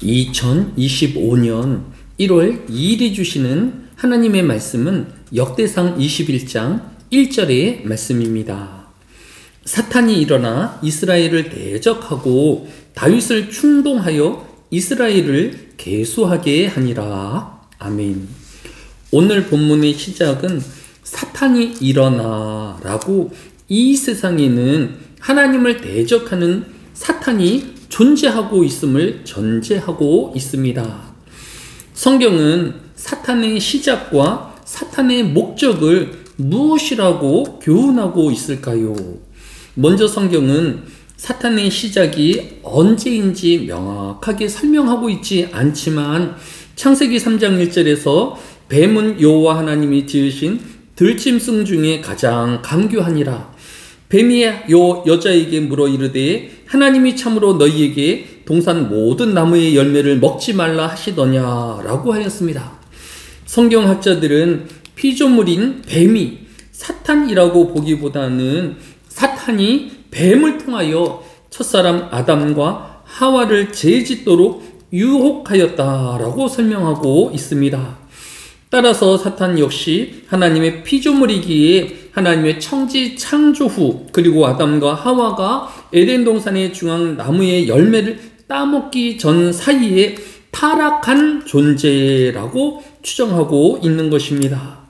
2025년 1월 2일에 주시는 하나님의 말씀은 역대상 21장 1절의 말씀입니다. 사탄이 일어나 이스라엘을 대적하고 다윗을 충동하여 이스라엘을 계수하게 하니라. 아멘. 오늘 본문의 시작은 사탄이 일어나 라고 이 세상에는 하나님을 대적하는 사탄이 존재하고 있음을 전제하고 있습니다. 성경은 사탄의 시작과 사탄의 목적을 무엇이라고 교훈하고 있을까요? 먼저 성경은 사탄의 시작이 언제인지 명확하게 설명하고 있지 않지만 창세기 3장 1절에서 뱀은 여호와 하나님이 지으신 들짐승 중에 가장 강교하니라. 뱀이 여자에게 물어 이르되 하나님이 참으로 너희에게 동산 모든 나무의 열매를 먹지 말라 하시더냐라고 하였습니다. 성경학자들은 피조물인 뱀이 사탄이라고 보기보다는 사탄이 뱀을 통하여 첫사람 아담과 하와를 죄짓도록 유혹하였다라고 설명하고 있습니다. 따라서 사탄 역시 하나님의 피조물이기에 하나님의 청지 창조 후 그리고 아담과 하와가 에덴 동산의 중앙 나무의 열매를 따먹기 전 사이에 타락한 존재라고 추정하고 있는 것입니다.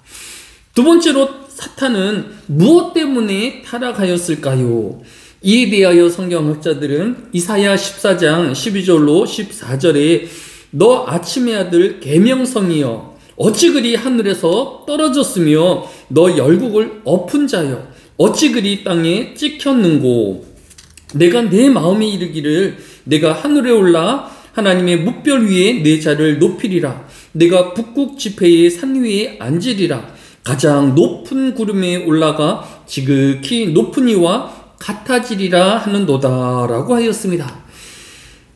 두 번째로 사탄은 무엇 때문에 타락하였을까요? 이에 대하여 성경학자들은 이사야 14장 12절로 14절에 너 아침의 아들 계명성이여 어찌 그리 하늘에서 떨어졌으며 너 열국을 엎은 자여 어찌 그리 땅에 찍혔는고 내가 내 마음에 이르기를 내가 하늘에 올라 하나님의 뭇별 위에 내 자를 높이리라 내가 북극 지폐의 산 위에 앉으리라 가장 높은 구름에 올라가 지극히 높은 이와 같아지리라 하는도다 라고 하였습니다.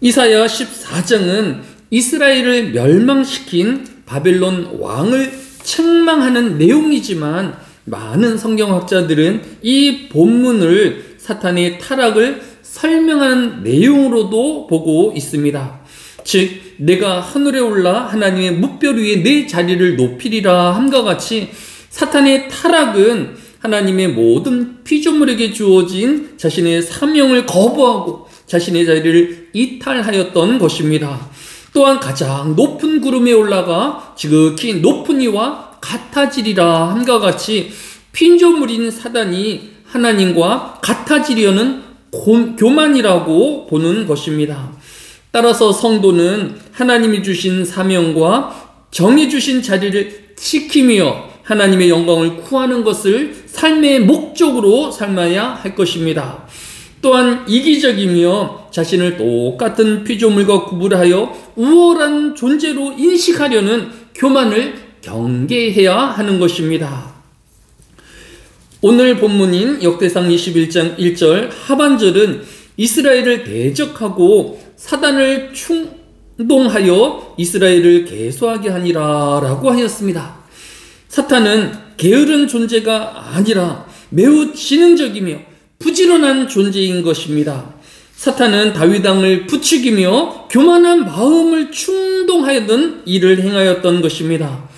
이사야 14장은 이스라엘을 멸망시킨 바벨론 왕을 책망하는 내용이지만 많은 성경학자들은 이 본문을 사탄의 타락을 설명하는 내용으로도 보고 있습니다. 즉 내가 하늘에 올라 하나님의 뭇별 위에 내 자리를 높이리라 함과 같이 사탄의 타락은 하나님의 모든 피조물에게 주어진 자신의 사명을 거부하고 자신의 자리를 이탈하였던 것입니다. 또한 가장 높은 구름에 올라가 지극히 높은 이와 같아지리라 함과 같이 피조물인 사단이 하나님과 같아지려는 교만이라고 보는 것입니다. 따라서 성도는 하나님이 주신 사명과 정해주신 자리를 지키며 하나님의 영광을 구하는 것을 삶의 목적으로 삼아야 할 것입니다. 또한 이기적이며 자신을 똑같은 피조물과 구분하여 우월한 존재로 인식하려는 교만을 경계해야 하는 것입니다. 오늘 본문인 역대상 21장 1절 하반절은 이스라엘을 대적하고 사단을 충동하여 이스라엘을 계수하게 하니라 라고 하였습니다. 사탄은 게으른 존재가 아니라 매우 지능적이며 부지런한 존재인 것입니다. 사탄은 다윗 왕을 부추기며 교만한 마음을 충동하였던 일을 행하였던 것입니다.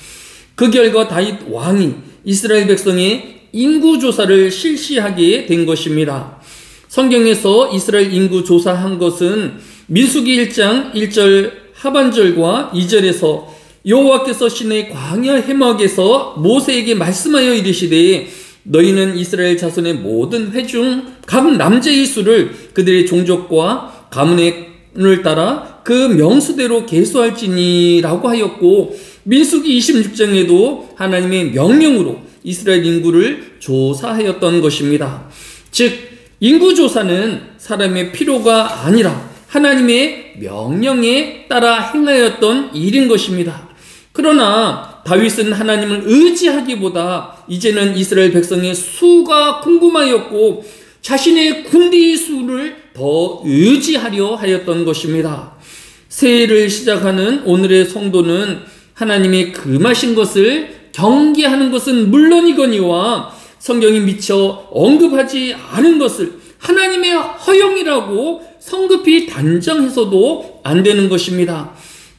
그 결과 다윗 왕이 이스라엘 백성의 인구조사를 실시하게 된 것입니다. 성경에서 이스라엘 인구 조사한 것은 민수기 1장 1절 하반절과 2절에서 여호와께서 시내 광야 해막에서 모세에게 말씀하여 이르시되 너희는 이스라엘 자손의 모든 회중 각 남자의 수를 그들의 종족과 가문을 따라 그 명수대로 계수할지니 라고 하였고 민수기 26장에도 하나님의 명령으로 이스라엘 인구를 조사하였던 것입니다. 즉 인구조사는 사람의 필요가 아니라 하나님의 명령에 따라 행하였던 일인 것입니다. 그러나 다윗은 하나님을 의지하기보다 이제는 이스라엘 백성의 수가 궁금하였고 자신의 군대의 수를 더 의지하려 하였던 것입니다. 새해를 시작하는 오늘의 성도는 하나님의 금하신 것을 경계하는 것은 물론이거니와 성경이 미처 언급하지 않은 것을 하나님의 허용이라고 성급히 단정해서도 안 되는 것입니다.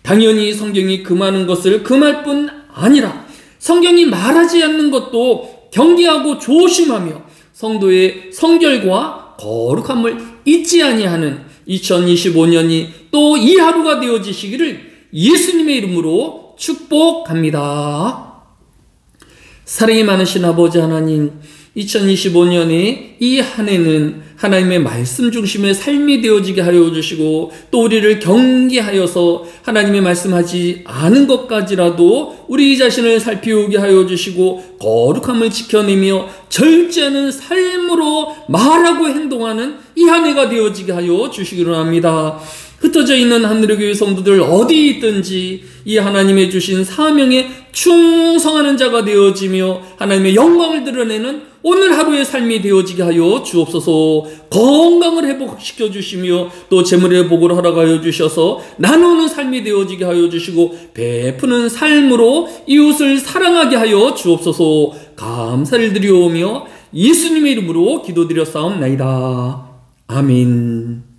당연히 성경이 금하는 것을 금할 뿐 아니라 성경이 말하지 않는 것도 경계하고 조심하며 성도의 성결과 거룩함을 잊지 아니하는 2025년이 또 이 하루가 되어지시기를 예수님의 이름으로 축복합니다. 사랑이 많으신 아버지 하나님, 2025년에 이 한 해는 하나님의 말씀 중심의 삶이 되어지게 하여 주시고 또 우리를 경계하여서 하나님의 말씀하지 않은 것까지라도 우리 자신을 살피우게 하여 주시고 거룩함을 지켜내며 절제하는 삶으로 말하고 행동하는 이 한 해가 되어지게 하여 주시기를 합니다. 흩어져 있는 하늘의 교회 성도들 어디 있든지 이 하나님의 주신 사명에 충성하는 자가 되어지며 하나님의 영광을 드러내는 오늘 하루의 삶이 되어지게 하여 주옵소서. 건강을 회복시켜 주시며 또 재물의 회복을 허락하여 주셔서 나누는 삶이 되어지게 하여 주시고 베푸는 삶으로 이웃을 사랑하게 하여 주옵소서. 감사를 드리오며 예수님의 이름으로 기도드렸사옵나이다. 아멘.